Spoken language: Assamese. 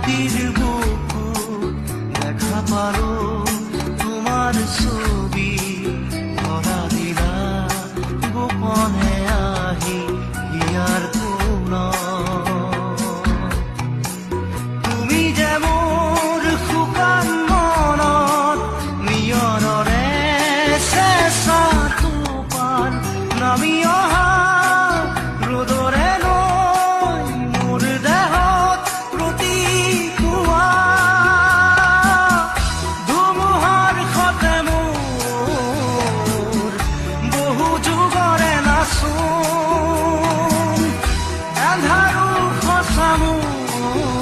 মাটিৰ বুকু দেখা পাৰো তোমাৰ ছবি ধৰা দিলা গোপনে আহি হিয়াৰ কোন তুমি যে মোৰ শুকান মনত নিয়ৰৰে চেঁচা টোপাল নামি অহা ৰ'দৰে নৈ মোৰ দেহত প্ৰতিকুৱা ধুমুহাৰ সতে মোৰ বহু যুগৰে নাচোন এন্ধাৰো সঁচা মোৰ